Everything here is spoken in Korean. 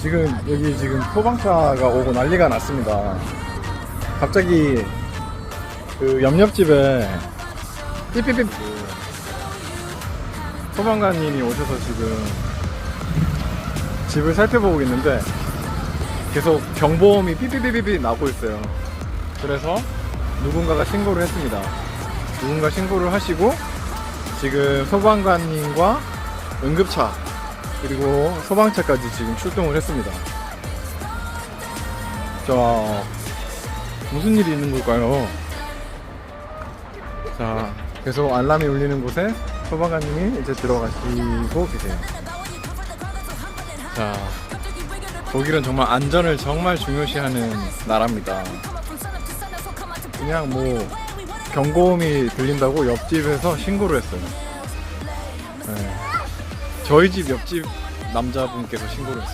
지금 여기 지금 소방차가 오고 난리가 났습니다. 갑자기 그 옆집에 삐삐삐 소방관님이 오셔서 지금 집을 살펴보고 있는데 계속 경보음이 삐삐삐삐 나고 있어요. 그래서 누군가가 신고를 했습니다. 누군가 신고를 하시고 지금 소방관님과 응급차 그리고 소방차까지 지금 출동을 했습니다. 자, 무슨 일이 있는 걸까요? 자, 계속 알람이 울리는 곳에 소방관님이 이제 들어가시고 계세요. 자, 독일은 정말 안전을 정말 중요시하는 나라입니다. 그냥 뭐 경고음이 들린다고 옆집에서 신고를 했어요. 네. 저희 집 옆집 남자분께서 신고를 했어요.